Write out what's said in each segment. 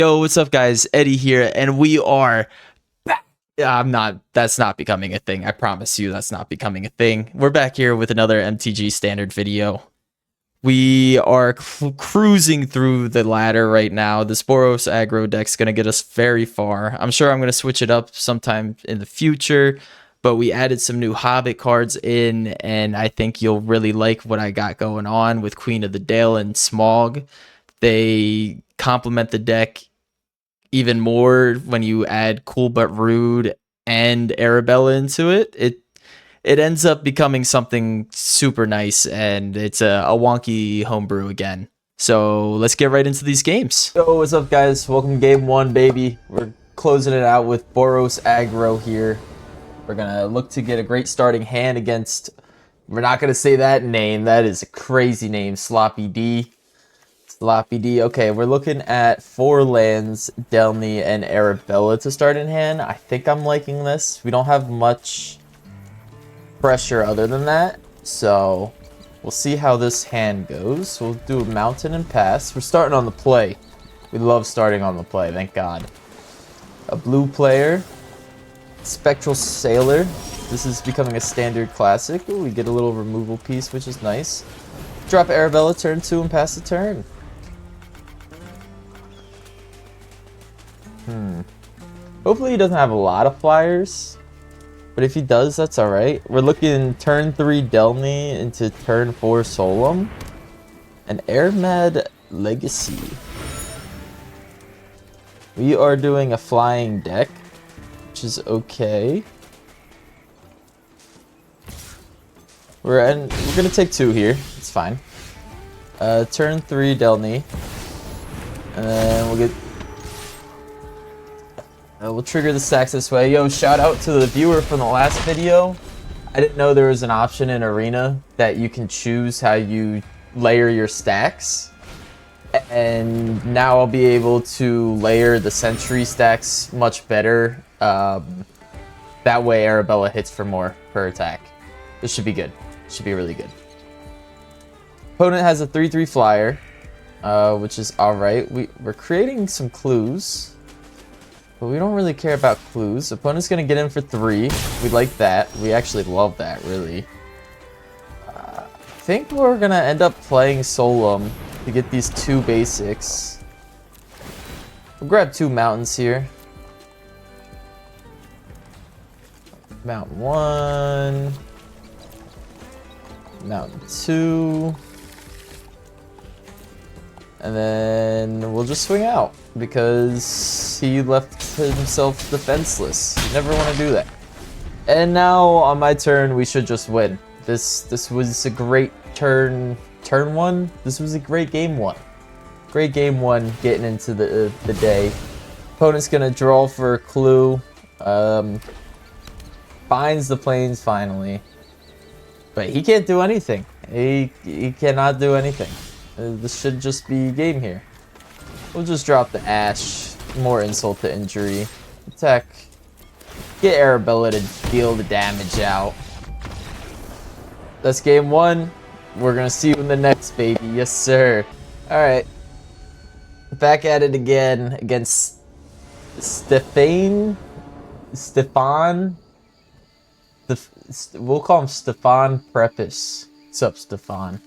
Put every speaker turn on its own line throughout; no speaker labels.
Yo, what's up, guys? Eddie here, and we are back. That's not becoming a thing. I promise you that's not becoming a thing. We're back here with another MTG standard video. We are cruising through the ladder right now. The Boros aggro deck's going to get us very far. I'm sure I'm going to switch it up sometime in the future, but we added some new Hobbit cards in, and I think you'll really like what I got going on with Queen of the Dale and Smaug. They complement the deck even more when you add Cool But Rude and Arabella into it. It ends up becoming something super nice, and it's a wonky homebrew again. So let's get right into these games. Yo, what's up, guys? Welcome to game one, baby. We're closing it out with Boros aggro here. We're gonna look to get a great starting hand against, we're not gonna say that name, that is a crazy name, Sloppy D. Sloppy D. Okay, we're looking at 4 lands, Delney and Arabella to start in hand. I think I'm liking this. We don't have much pressure other than that, so we'll see how this hand goes. We'll do a mountain and pass. We're starting on the play. We love starting on the play, thank God. A blue player, Spectral Sailor. This is becoming a standard classic. Ooh, we get a little removal piece, which is nice. Drop Arabella turn 2 and pass the turn. Hopefully he doesn't have a lot of flyers, but if he does, that's alright. We're looking turn 3 Delney into turn 4 Solemn and Airmed Legacy. We are doing a flying deck, which is okay. We're gonna take 2 here. It's fine. Turn 3 Delney, and then we'll get. We'll trigger the stacks this way. Yo, shout out to the viewer from the last video. I didn't know there was an option in Arena that you can choose how you layer your stacks. And now I'll be able to layer the Sentry stacks much better. That way Arabella hits for more per attack. This should be good. Should be really good. Opponent has a 3/3 flyer, which is alright. We're creating some clues. But we don't really care about clues. Opponent's gonna get in for 3. We like that. We actually love that, really. I think we're gonna end up playing Solemn to get these 2 basics. We'll grab 2 mountains here. Mountain 1. Mountain 2. And then we'll just swing out because he left himself defenseless. You never want to do that. And now on my turn, we should just win. This was a great turn 1. This was a great game 1. Great game 1 getting into the day. Opponent's gonna draw for a clue. Finds the plains finally, but he can't do anything. He cannot do anything. This should just be game here. We'll just drop the Ash. More insult to injury. Attack. Get Arabella to deal the damage out. That's game 1. We're gonna see you in the next, baby. Yes, sir. Alright. Back at it again against Stefan. We'll call him Stefan Preface. What's up, Stefan?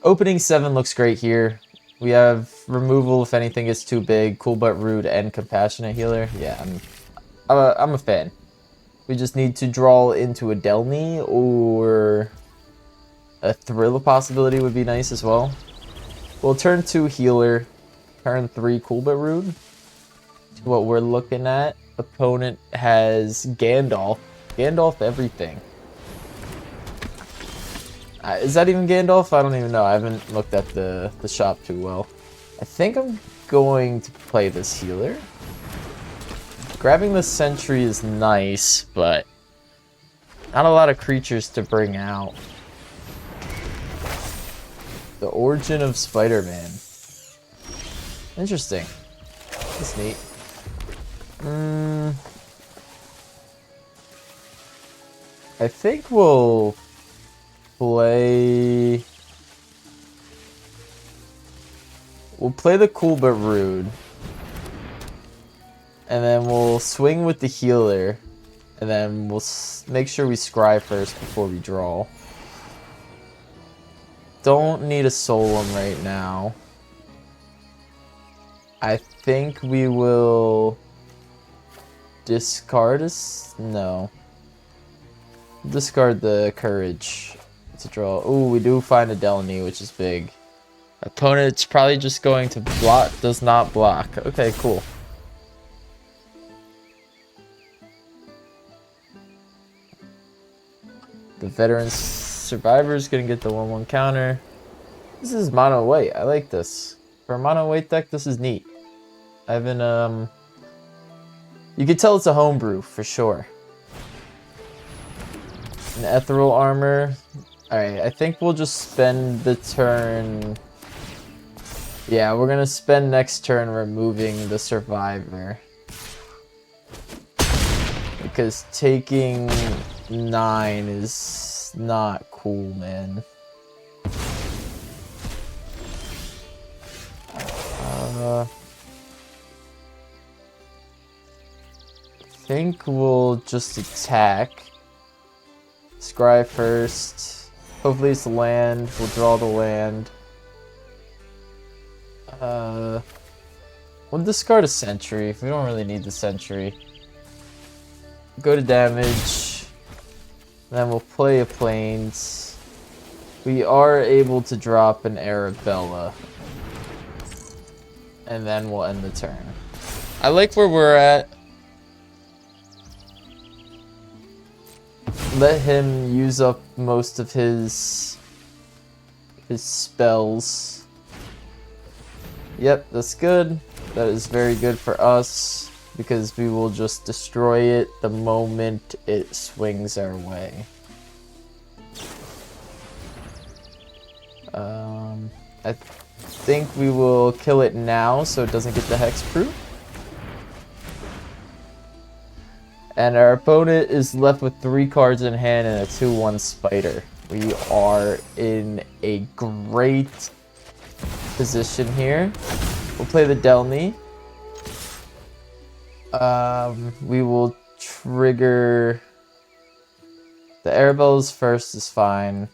Opening 7 looks great here. We have removal if anything is too big, Cool But Rude, and Compassionate Healer. Yeah, I'm a fan. We just need to draw into a Delney, or a Thrill of Possibility would be nice as well. We'll turn 2 Healer, turn 3 Cool But Rude. What we're looking at, opponent has Gandalf. Gandalf everything. Is that even Gandalf? I don't even know. I haven't looked at the shop too well. I think I'm going to play this healer. Grabbing the Sentry is nice, but not a lot of creatures to bring out. The Origin of Spider-Man. Interesting. That's neat. I think we'll play We'll play the Cool But Rude. And then we'll swing with the healer. And then we'll make sure we scry first before we draw. Don't need a Solemn right now. I think we will discard us. No. Discard the courage to draw. Ooh, we do find a Delney, which is big. Opponent's probably just going to block. Does not block. Okay, cool. The veteran survivor is gonna get the 1/1 counter. This is mono white. I like this. For a mono white deck, this is neat. I haven't you can tell it's a homebrew for sure. An ethereal armor. Alright, I think we'll just spend the turn. Yeah, we're gonna spend next turn removing the survivor. Because taking 9 is not cool, man. I think we'll just attack. Scry first. Hopefully it's the land. We'll draw the land. We'll discard a sentry. We don't really need the sentry. Go to damage. Then we'll play a plains. We are able to drop an Arabella. And then we'll end the turn. I like where we're at. Let him use up most of his spells. Yep, that's good. That is very good for us because we will just destroy it the moment it swings our way. I think we will kill it now so it doesn't get the hexproof. And our opponent is left with 3 cards in hand and a 2/1 spider. We are in a great position here. We'll play the Delney. We will trigger the Arabella's first is fine.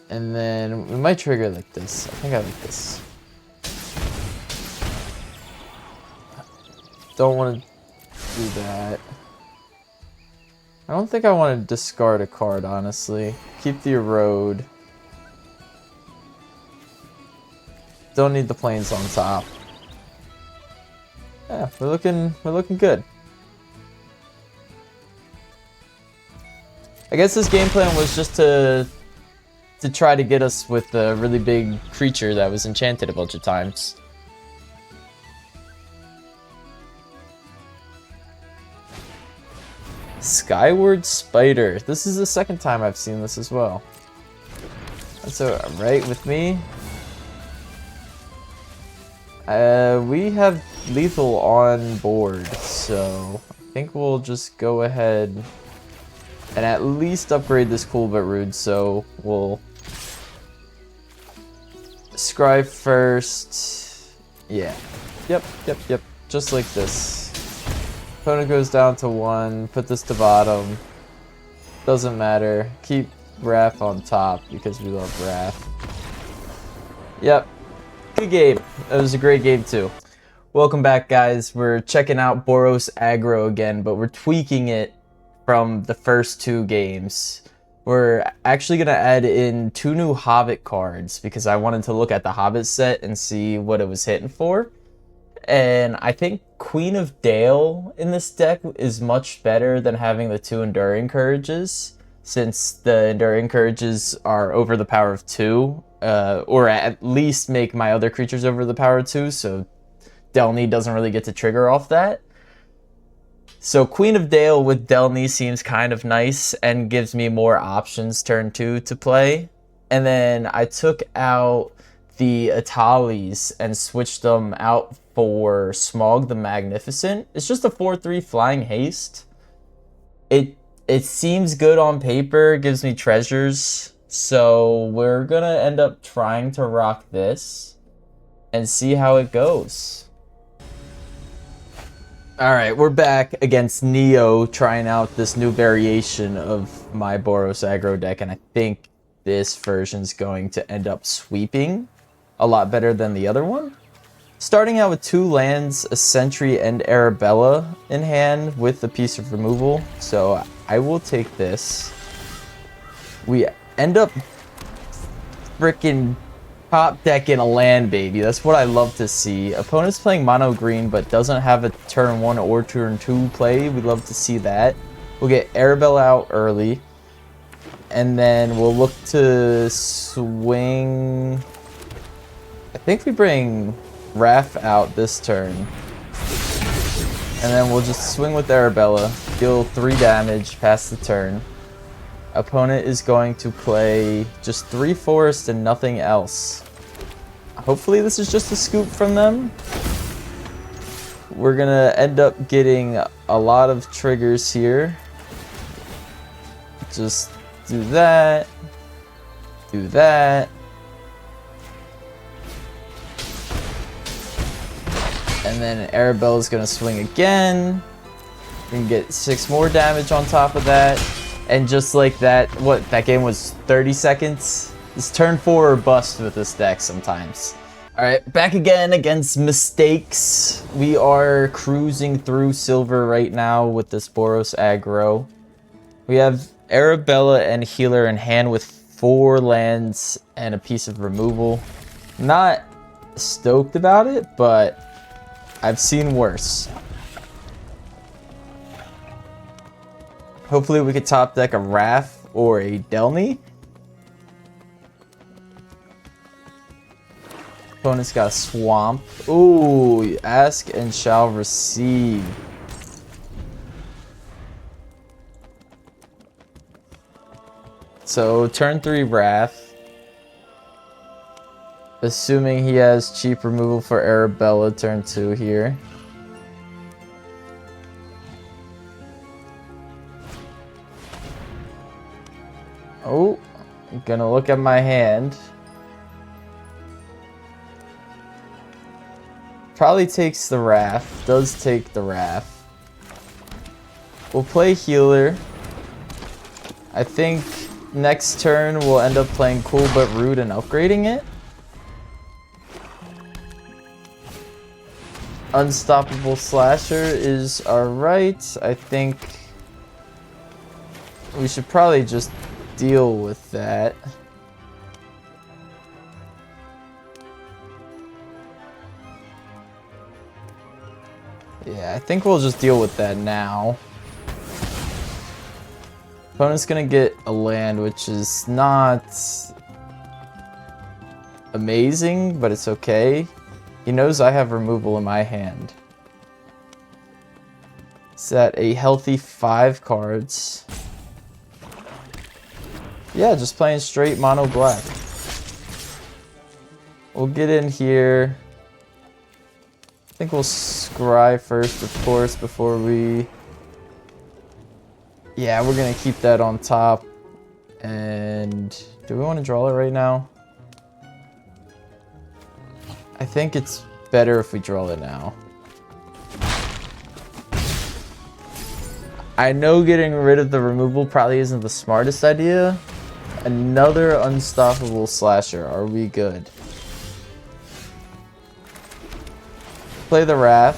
And then we might trigger like this. I think I like this. Don't want to do that. I don't think I want to discard a card, honestly. Keep the Erode. Don't need the plains on top. Yeah, we're looking good. I guess this game plan was just to try to get us with a really big creature that was enchanted a bunch of times. Skyward Spider. This is the second time I've seen this as well. That's alright with me. We have lethal on board, so I think we'll just go ahead and at least upgrade this Coolbit Root, so we'll scry first. Yeah. Yep. Just like this. Opponent goes down to 1, put this to bottom. Doesn't matter. Keep Raph on top because we love Raph. Yep. Good game. It was a great game too. Welcome back, guys. We're checking out Boros Aggro again, but we're tweaking it from the first 2 games. We're actually going to add in 2 new Hobbit cards because I wanted to look at the Hobbit set and see what it was hitting for. And I think Queen of Dale in this deck is much better than having the 2 Enduring Courages, since the Enduring Courages are over the power of 2, or at least make my other creatures over the power of 2, so Delney doesn't really get to trigger off that. So Queen of Dale with Delney seems kind of nice and gives me more options turn 2 to play. And then I took out the Etalis and switched them out for Smaug the Magnificent. It's just a 4/3 flying haste. It seems good on paper, gives me treasures. So we're gonna end up trying to rock this and see how it goes. Alright, we're back against Neo, trying out this new variation of my Boros aggro deck, and I think this version's going to end up sweeping a lot better than the other one. Starting out with 2 lands, a Sentry and Arabella in hand with a piece of removal, so I will take this. We end up freaking top decking a land, baby. That's what I love to see. Opponent's playing mono green but doesn't have a turn 1 or turn 2 play. We'd love to see that. We'll get Arabella out early, and then we'll look to swing. I think we bring Raph out this turn, and then we'll just swing with Arabella, deal 3 damage, pass the turn. Opponent is going to play just 3 forests and nothing else. Hopefully this is just a scoop from them. We're gonna end up getting a lot of triggers here. Just do that. Do that. And then Arabella's gonna swing again. We can get 6 more damage on top of that. And just like that, that game was 30 seconds? It's turn 4 or bust with this deck sometimes. Alright, back again against Mistakes. We are cruising through silver right now with this Boros aggro. We have Arabella and Healer in hand with 4 lands and a piece of removal. Not stoked about it, but I've seen worse. Hopefully we could top deck a Raph or a Delney. Opponent's got a Swamp. Ooh, ask and shall receive. So turn 3 Raph. Assuming he has cheap removal for Arabella turn 2 here. Oh, I'm gonna look at my hand. Probably takes the Raph. Does take the Raph. We'll play Healer. I think next turn we'll end up playing Cool But Rude and upgrading it. Unstoppable Slasher is alright. I think we should probably just deal with that. Yeah, I think we'll just deal with that now. Opponent's gonna get a land, which is not amazing, but it's okay. He knows I have removal in my hand. Set a healthy 5 cards. Yeah, just playing straight mono black. We'll get in here. I think we'll scry first, of course, before we... Yeah, we're gonna keep that on top. And do we want to draw it right now? I think it's better if we draw it now. I know getting rid of the removal probably isn't the smartest idea. Another Unstoppable Slasher. Are we good? Play the Raph.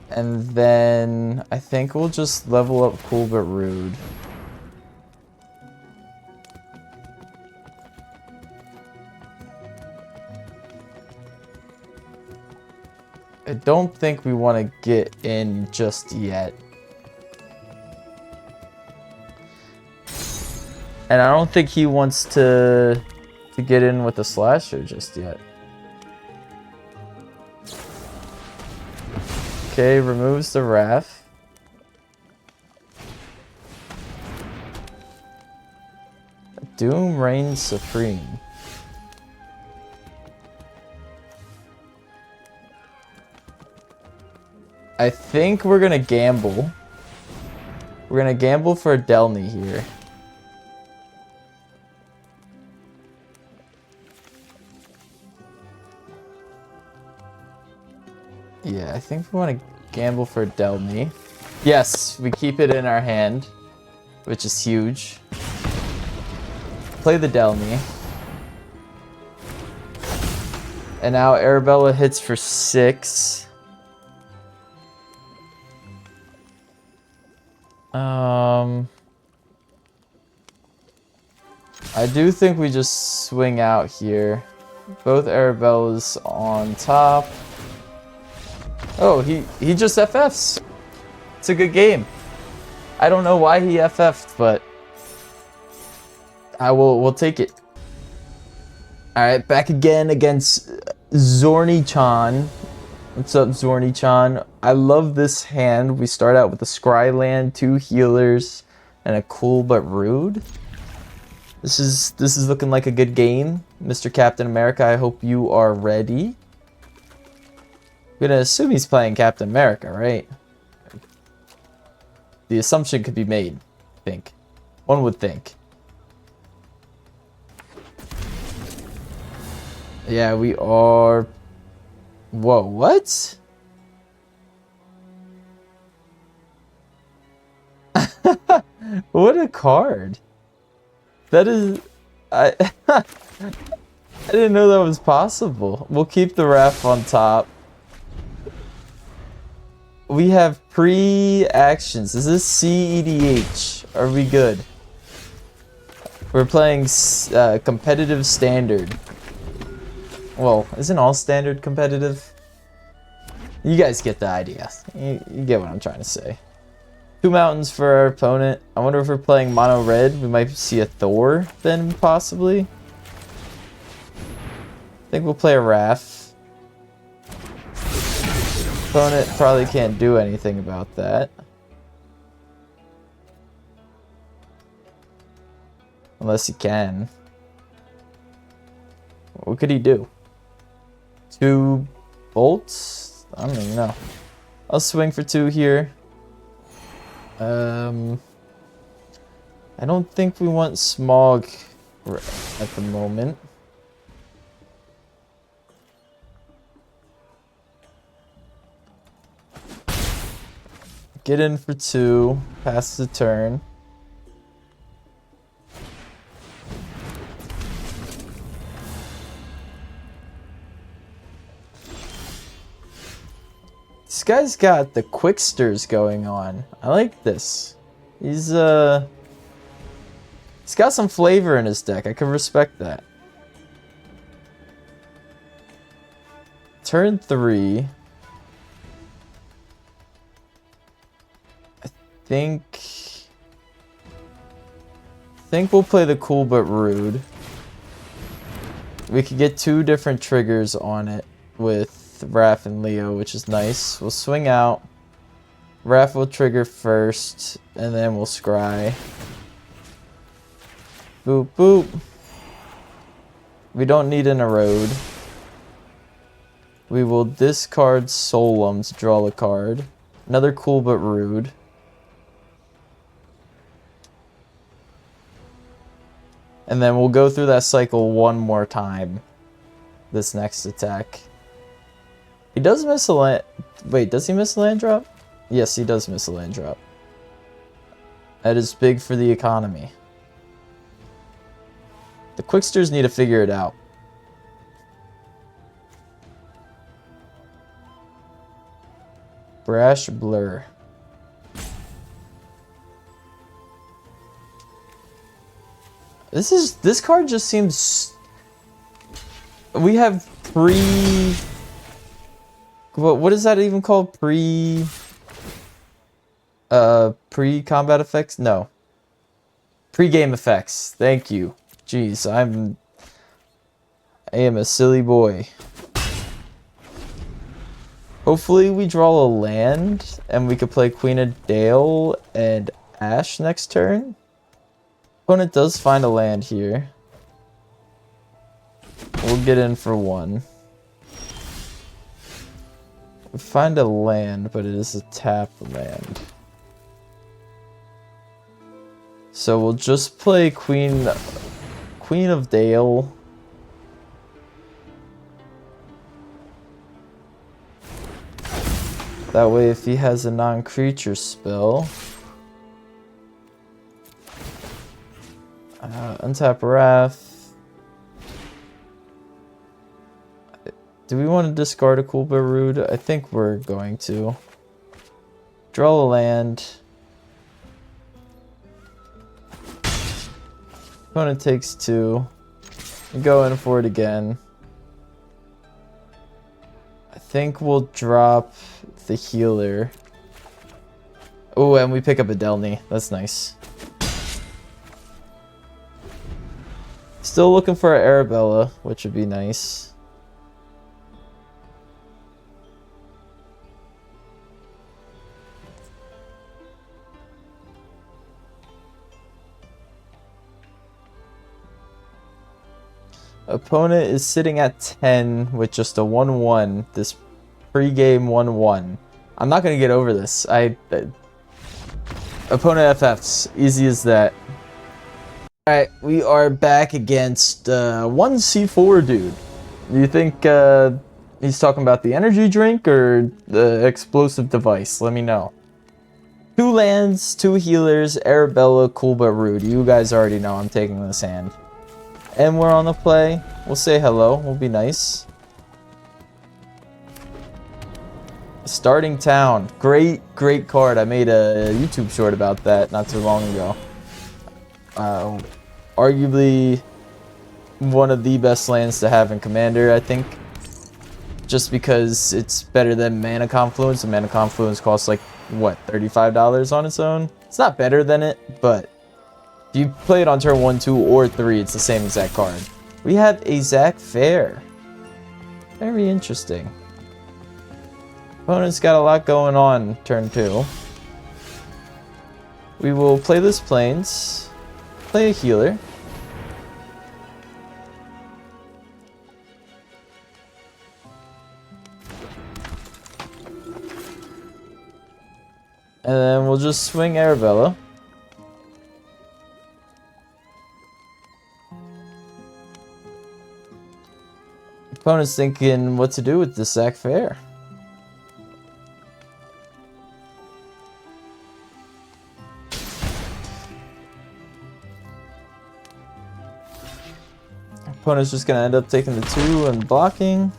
And then I think we'll just level up Cool But Rude. I don't think we want to get in just yet. And I don't think he wants to get in with the Slasher just yet. Okay, removes the Raph. Doom reigns supreme. I think we're gonna gamble. We're gonna gamble for a Delney here. Yeah, I think we want to gamble for Delney. Yes, we keep it in our hand, which is huge. Play the Delney. And now Arabella hits for 6. I do think we just swing out here. Both Arabellas on top. Oh, he just FFs. It's a good game. I don't know why he FF'd, but we'll take it. Alright, back again against Zorni-chan. What's up, Zorni-chan? I love this hand. We start out with a Scry land, 2 healers, and a cool but rude. This is looking like a good game. Mr. Captain America, I hope you are ready. I'm gonna assume he's playing Captain America, right? The assumption could be made, I think. One would think. Yeah, we are... Whoa, what? What a card. That is... I didn't know that was possible. We'll keep the Raph on top. We have pre-actions. Is this CEDH? Are we good? We're playing competitive standard. Well, isn't all standard competitive? You guys get the idea. You get what I'm trying to say. 2 mountains for our opponent. I wonder if we're playing mono red. We might see a Thor then, possibly. I think we'll play a Raph. Opponent probably can't do anything about that. Unless he can. What could he do? 2 bolts? I don't even know. I'll swing for 2 here. I don't think we want Smaug at the moment. Get in for 2. Pass the turn. This guy's got the Quicksters going on. I like this. He's got some flavor in his deck. I can respect that. Turn 3. I think we'll play the cool but rude. We could get 2 different triggers on it with Raph and Leo, which is nice. We'll swing out. Raph will trigger first, and then we'll scry. Boop, boop. We don't need an Erode. We will discard Solemn to draw a card. Another cool but rude. And then we'll go through that cycle one more time. This next attack. He does miss a land... Wait, does he miss a land drop? Yes, he does miss a land drop. That is big for the economy. The Quicksters need to figure it out. Brash Blur. This card just seems... We have pre... What is that even called? Pre-combat effects? No. Pre-game effects. Thank you. Jeez, I am a silly boy. Hopefully we draw a land and we could play Queen of Dale and Ash next turn. Opponent does find a land here. We'll get in for 1. We find a land, but it is a tap land. So we'll just play Queen of Dale. That way if he has a non-creature spell, untap Raph. Do we want to discard a cool Erode? I think we're going to. Draw a land. Opponent takes 2. And go in for it again. I think we'll drop the healer. Oh, and we pick up a Delney. That's nice. Still looking for an Arabella, which would be nice. Opponent is sitting at 10 with just a 1-1. This pre-game 1-1. I'm not going to get over this. Opponent FFs. Easy as that. Alright, we are back against 1C4 dude. Do you think he's talking about the energy drink or the explosive device? Let me know. 2 lands, 2 healers, Arabella, cool but rude. You guys already know I'm taking this hand. And we're on the play. We'll say hello. We'll be nice. Starting Town. Great card. I made a YouTube short about that not too long ago. Arguably one of the best lands to have in Commander, I think. Just because it's better than Mana Confluence. And Mana Confluence costs like, what, $35 on its own? It's not better than it, but if you play it on turn 1, 2, or 3, it's the same exact card. We have a Zac Fair. Very interesting. Opponent's got a lot going on turn 2. We will play this Plains. Play a healer. And then we'll just swing Arabella. Opponent's thinking what to do with this Zac Fair. Opponent's just going to end up taking the 2 and blocking.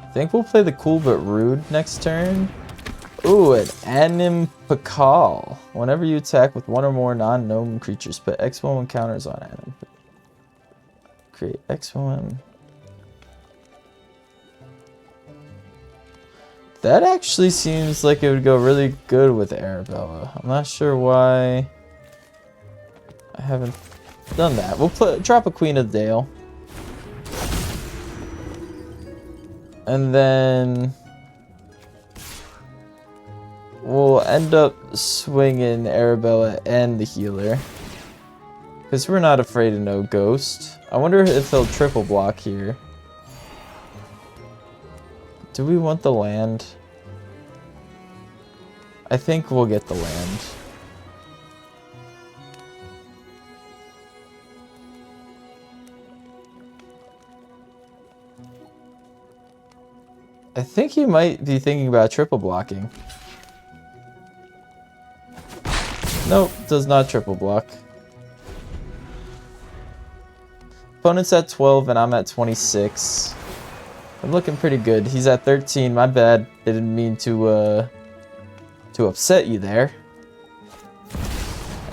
I think we'll play the cool but rude next turn. Ooh, an Animpakal. Whenever you attack with 1 or more non-gnome creatures, put X1 counters on Anim. Create X1. That actually seems like it would go really good with Arabella. I'm not sure why I haven't done that. We'll drop a Queen of the Dale. And then we'll end up swinging Arabella and the healer. Because we're not afraid of no ghost. I wonder if he'll triple block here. Do we want the land? I think we'll get the land. I think he might be thinking about triple blocking. Nope, does not triple block. Opponent's at 12 and I'm at 26. I'm looking pretty good. He's at 13. My bad. Didn't mean to upset you there.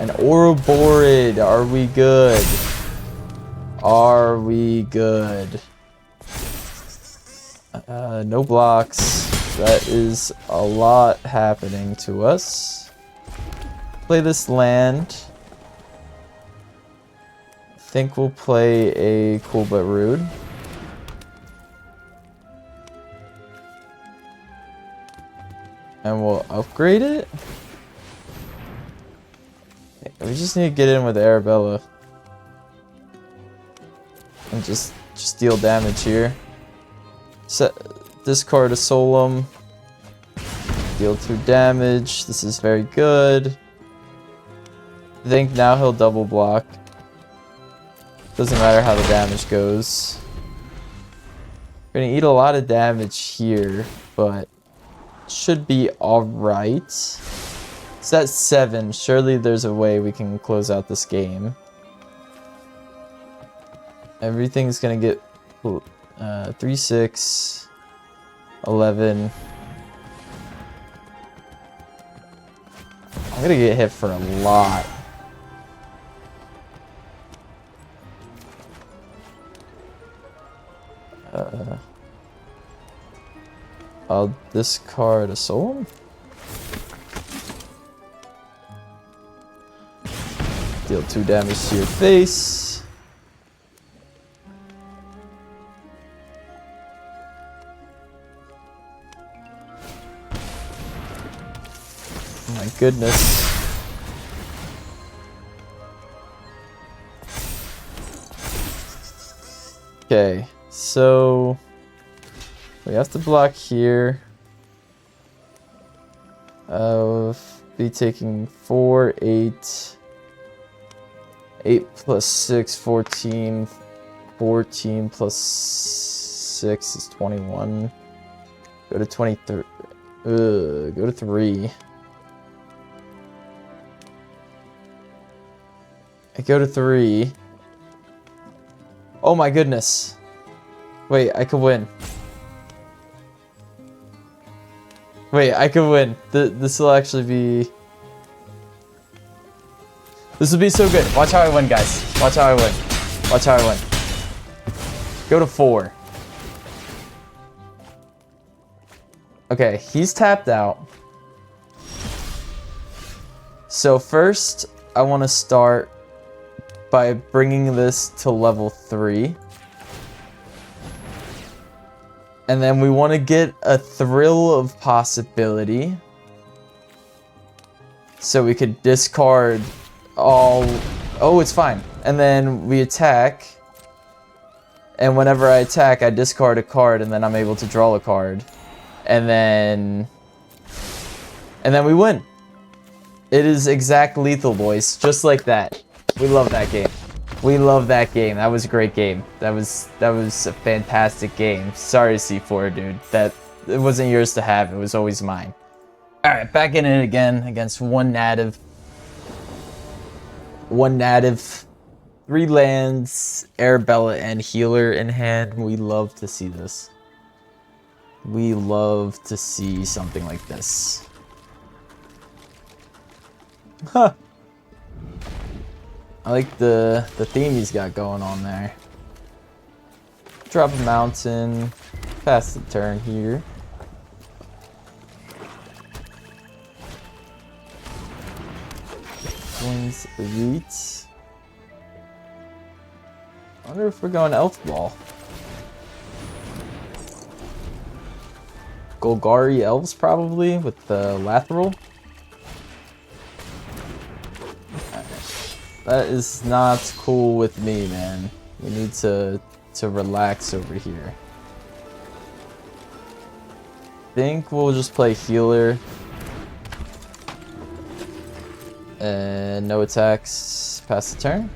And Ouroborid. Are we good? Are we good? No blocks. That is a lot happening to us. Play this land. I think we'll play a cool but rude. And we'll upgrade it. We just need to get in with Arabella. And just deal damage here. Discard a Solemn. Deal 2 damage. This is very good. I think now he'll double block. Doesn't matter how the damage goes. We're gonna eat a lot of damage here, but should be alright. It's at 7. Surely there's a way we can close out this game. Everything's gonna get 3, 6, 11. I'm gonna get hit for a lot. I'll discard a Solemn. Deal 2 damage to your face. Oh my goodness. Okay, so we have to block here. Be taking 4, 8. 8 plus 6, 14. 14 plus 6 is 21. Go to 23. Go to 3. I go to 3. Oh my goodness. Wait, I could win. Wait, I could win. This will actually be... This will be so good. Watch how I win, guys. Watch how I win. Watch how I win. Go to 4. Okay, he's tapped out. So first, I want to start by bringing this to level 3. And then we want to get a Thrill of Possibility. So we could discard all... Oh, it's fine. And then we attack. And whenever I attack, I discard a card, and then I'm able to draw a card. And then we win. It is exact lethal, boys. Just like that. We love that game. We love that game. That was a great game. That was a fantastic game. Sorry, C4, dude. It wasn't yours to have. It was always mine. Alright, back in it again against one native. 3 lands, Arabella, and healer in hand. We love to see this. We love to see something like this. Huh. I like the theme he's got going on there. Drop a mountain. Pass the turn here. Wings Elite. I wonder if we're going Elf Ball. Golgari Elves probably with the Lateral. That is not cool with me, man. We need to relax over here. Think we'll just play healer. And no attacks. Pass the turn.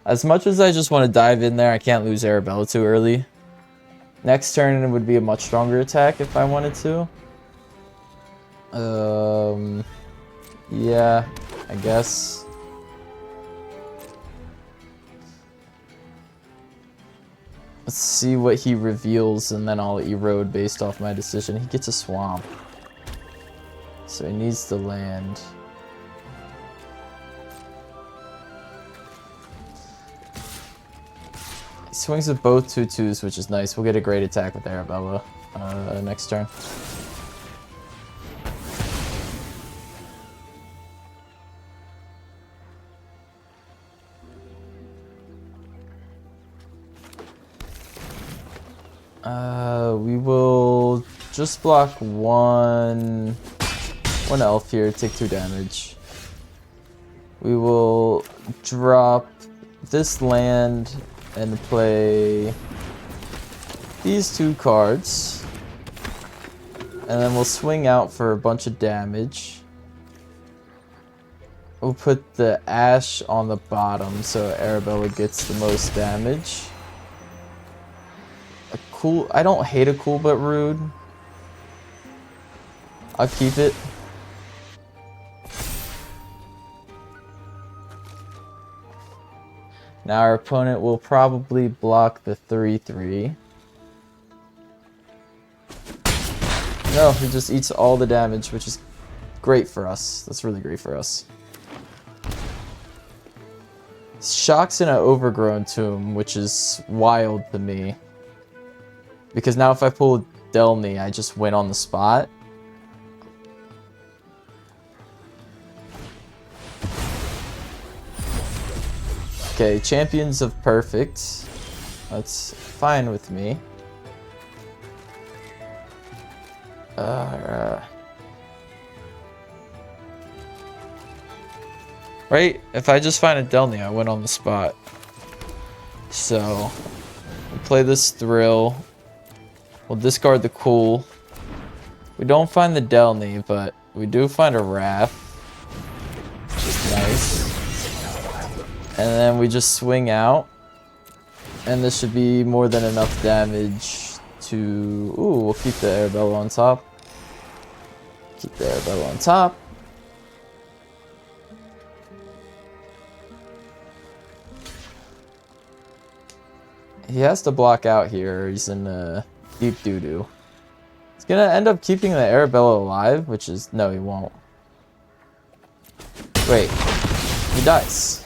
As much as I just want to dive in there, I can't lose Arabella too early. Next turn it would be a much stronger attack if I wanted to. Yeah, I guess. Let's see what he reveals, and then I'll erode based off my decision. He gets a swamp, so he needs to land. He swings with both 2/2s, which is nice. We'll get a great attack with Arabella next turn. We will just block one elf here, take 2 damage. We will drop this land and play these 2 cards. And then we'll swing out for a bunch of damage. We'll put the Ash on the bottom so Arabella gets the most damage. A cool, I don't hate a cool but rude. I'll keep it. Now our opponent will probably block the 3/3. No, he just eats all the damage, which is great for us. That's really great for us. Shocks in an Overgrown Tomb, which is wild to me. Because now if I pull Delney, I just win on the spot. Okay, Champions of Perfect. That's fine with me. Right? If I just find a Delney, I win on the spot. So, we'll play this Thrill. We'll discard the Cool. We don't find the Delney, but we do find a Raph, which is nice. And then we just swing out. And this should be more than enough damage to... Ooh, we'll keep the Arabella on top. Keep the Arabella on top. He has to block out here. He's in deep doo-doo. He's gonna end up keeping the Arabella alive, which is... No, he won't. Wait. He dies.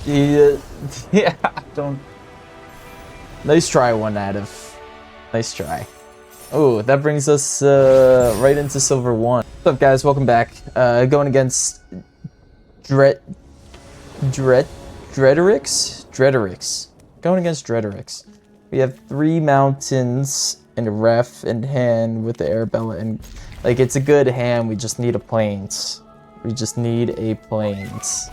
Yeah, don't... Nice try, one Native. Nice try. Oh, that brings us right into Silver 1. What's up, guys? Welcome back. Going against Dreadorix. Going against Dreadorix. We have 3 mountains and a ref in hand with the Arabella, and like it's a good hand. We just need a plains. We just need a plains.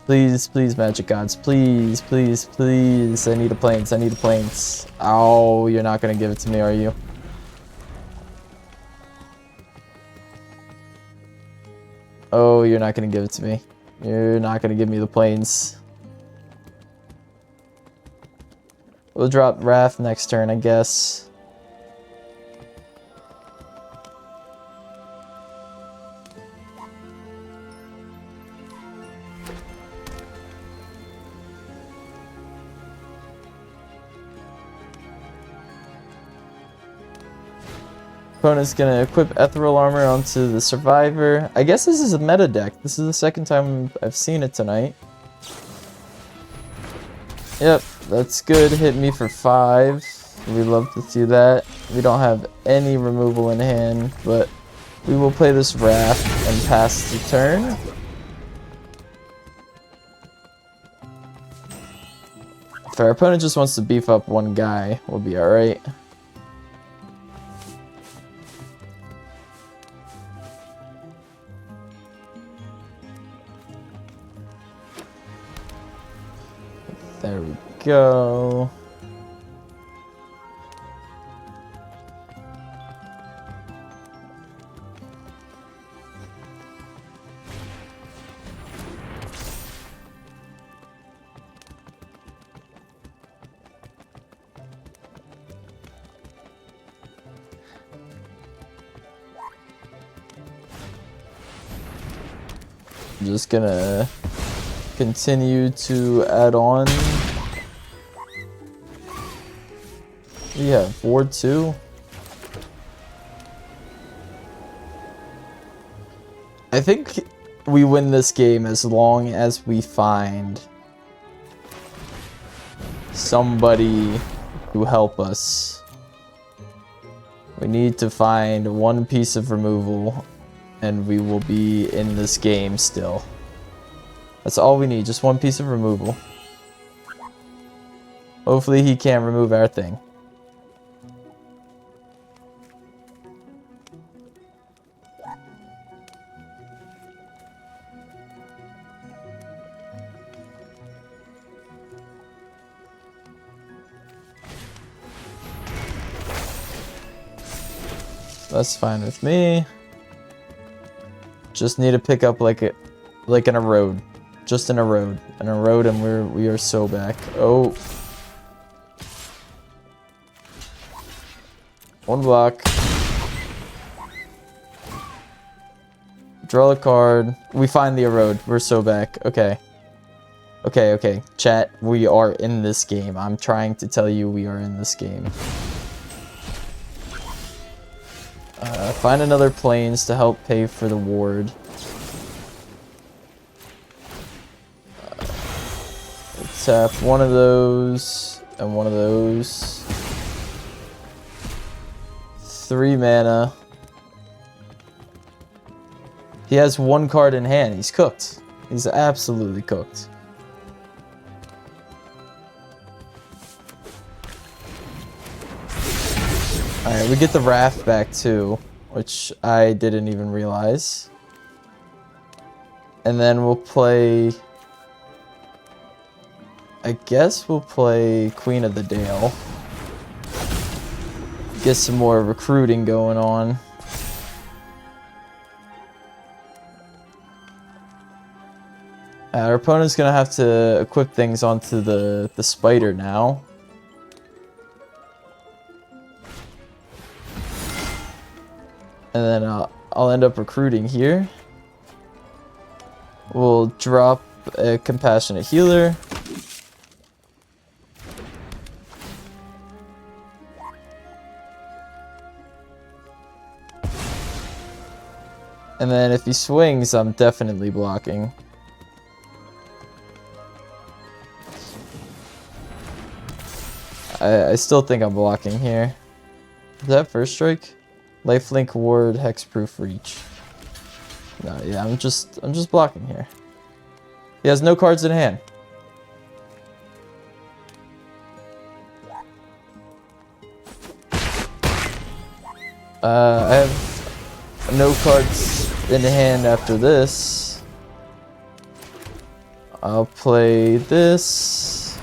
Please, please, Magic Gods. Please, please, please. I need a plains. I need a plains. Oh, you're not gonna give it to me, are you? Oh, you're not gonna give it to me. You're not gonna give me the plains. We'll drop Raph next turn, I guess. Opponent's gonna equip Ethereal Armor onto the Survivor. I guess this is a meta deck. This is the second time I've seen it tonight. Yep, that's good. Hit me for 5. We love to see that. We don't have any removal in hand, but we will play this Raph and pass the turn. If our opponent just wants to beef up one guy, we'll be alright. There we go. I'm just gonna continue to add on. Yeah, Ward 2. I think we win this game as long as we find somebody to help us. We need to find one piece of removal and we will be in this game still. That's all we need, just one piece of removal. Hopefully he can't remove our thing. That's fine with me. Just need to pick up like an Erode. Just an Erode. An Erode, and we are so back. Oh. One block. Draw a card. We find the Erode. We're so back. Okay. Okay. Chat, we are in this game. I'm trying to tell you we are in this game. Find another planes to help pay for the ward. Tap one of those and one of those. 3 mana. He has 1 card in hand. He's cooked. He's absolutely cooked. Alright, we get the Raph back too, which I didn't even realize. And then we'll play... I guess we'll play Queen of the Dale. Get some more recruiting going on. Our opponent's gonna have to equip things onto the spider now. And then I'll end up recruiting here. We'll drop a Compassionate Healer. And then if he swings, I'm definitely blocking. I still think I'm blocking here. Is that first strike? Lifelink ward, hexproof reach. No, yeah, I'm just blocking here. He has no cards in hand. I have no cards in hand after this. I'll play this.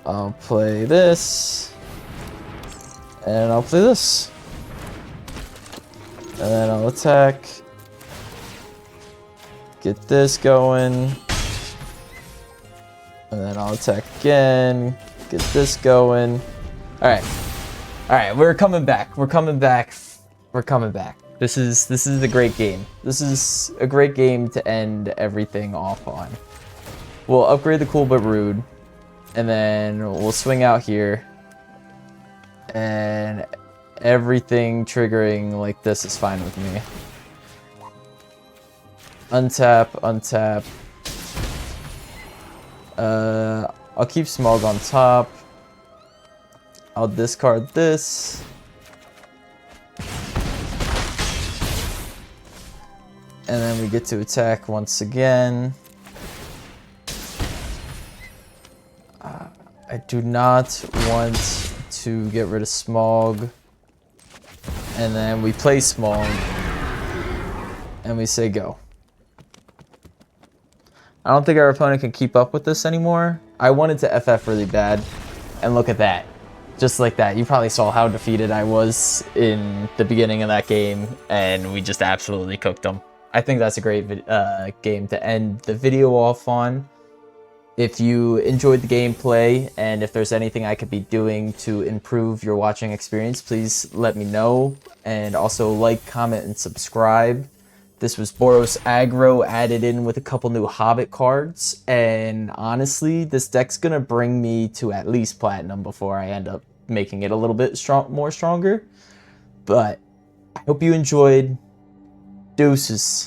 I'll play this. And I'll play this. And then I'll attack. Get this going. And then I'll attack again. Get this going. Alright. Alright, we're coming back. We're coming back. We're coming back. This is a great game. This is a great game to end everything off on. We'll upgrade the Cool But Rude. And then we'll swing out here. And everything triggering like this is fine with me. Untap, untap. I'll keep Smaug on top. I'll discard this. And then we get to attack once again. I do not want to get rid of Smaug. And then we play Smaug. And we say go. I don't think our opponent can keep up with this anymore. I wanted to FF really bad. And look at that. Just like that. You probably saw how defeated I was in the beginning of that game. And we just absolutely cooked them. I think that's a great game to end the video off on. If you enjoyed the gameplay and if there's anything I could be doing to improve your watching experience, please let me know. And also like, comment, and subscribe. This was Boros Aggro added in with a couple new Hobbit cards. And honestly, this deck's going to bring me to at least Platinum before I end up making it a little bit more stronger. But I hope you enjoyed. Deuces.